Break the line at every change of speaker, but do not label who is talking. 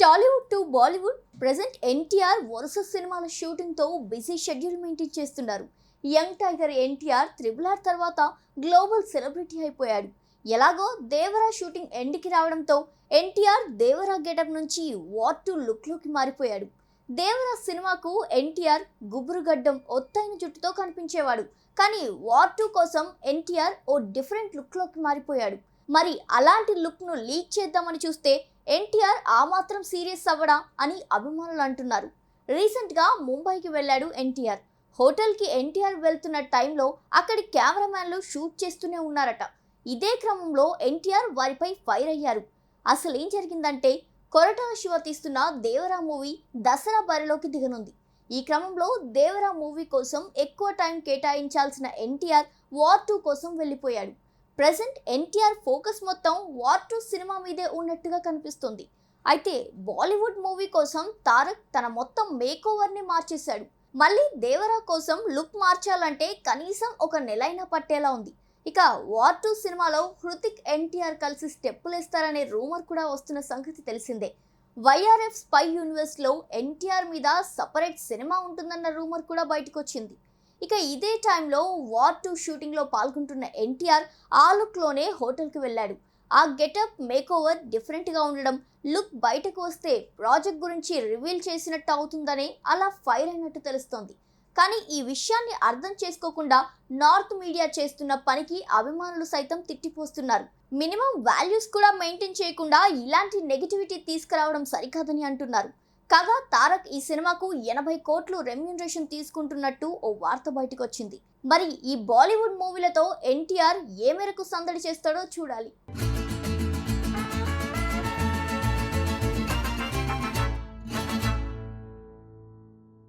Tollywood to Bollywood present NTR వరుస సినిమాల shooting తో బిజీ షెడ్యూల్ మెయింటైన్ చేస్తున్నారు. Young tiger NTR triple R తర్వాత గ్లోబల్ సెలబ్రిటీ అయిపోయాడు. ఎలాగో దేవరా షూటింగ్ ఎండ్కి రావడంతో ఎన్టీఆర్ దేవరా గెటప్ నుంచి వార్ టు లుక్ లోకి మారిపోయాడు. దేవరా సినిమాకు ఎన్టీఆర్ గుబురుగడ్డం ఒత్తైన జుట్టుతో కనిపించేవాడు. కానీ వార్ 2 కోసం ఎన్టీఆర్ ఓ డిఫరెంట్ లుక్ లోకి మారిపోయాడు. మరి అలాంటి లుక్ ను లీక్ చేద్దామని చూస్తే ఎన్టీఆర్ ఆ మాత్రం సీరియస్ అవ్వడా అని అభిమానులు అంటున్నారు. రీసెంట్ గా ముంబైకి వెళ్ళాడు ఎన్టీఆర్. హోటల్ కి ఎన్టీఆర్ వెళ్తున్న టైంలో అక్కడి కెమెరామ్యాన్లు షూట్ చేస్తూనే ఉన్నారట. ఇదే క్రమంలో ఎన్టీఆర్ వారిపై ఫైర్ అయ్యారు. అసలు ఏం జరిగిందంటే, కొరటాల శివ తీస్తున్న దేవరా మూవీ దసరా బరిలోకి దిగనుంది. ఈ క్రమంలో దేవరా మూవీ కోసం ఎక్కువ టైం కేటాయించాల్సిన ఎన్టీఆర్ వార్ 2 కోసం వెళ్ళిపోయాడు. ప్రెజెంట్ ఎన్టీఆర్ ఫోకస్ మొత్తం వార్ 2 సినిమా మీదే ఉన్నట్టుగా కనిపిస్తుంది. అయితే బాలీవుడ్ మూవీ కోసం తారక్ తన మొత్తం మేకోవర్ని మార్చేశాడు. మళ్ళీ దేవరా కోసం లుక్ మార్చాలంటే కనీసం ఒక నెలైనా పట్టేలా ఉంది. ఇక వార్ 2 సినిమాలో హృతిక్ ఎన్టీఆర్ కలిసి స్టెప్పులేస్తారనే రూమర్ కూడా వస్తున్న సంగతి తెలిసిందే. వైఆర్ఎఫ్ స్పై యూనివర్స్ లో ఎన్టీఆర్ మీద సపరేట్ సినిమా ఉంటుందన్న రూమర్ కూడా బయటకు వచ్చింది. ఇక ఇదే టైంలో వార్ 2 షూటింగ్ లో పాల్గొంటున్న ఎన్టీఆర్ ఆ లుక్ లోనే హోటల్ కి వెళ్ళాడు. ఆ గెటప్ మేకోవర్ డిఫరెంట్ గా ఉండడం, లుక్ బయటకు వస్తే ప్రాజెక్ట్ గురించి రివీల్ చేసినట్టు అవుతుందని అలా ఫైర్ అయినట్టు తెలుస్తోంది. కానీ ఈ విషయాన్ని అర్థం చేసుకోకుండా నార్త్ మీడియా చేస్తున్న పనికి అభిమానులు సైతం తిట్టిపోస్తున్నారు. మినిమం వాల్యూస్ కూడా మెయింటైన్ చేయకుండా ఇలాంటి నెగిటివిటీ తీసుకురావడం సరికాదని అంటున్నారు. కాగా తారక్ ఈ సినిమాకు 80 కోట్లు రెమ్యూనరేషన్ తీసుకుంటున్నట్టు ఓ వార్త బయటకు వచ్చింది. మరి ఈ బాలీవుడ్ మూవీలతో ఎన్టీఆర్ ఏ మేరకు సందడి చేస్తాడో చూడాలి.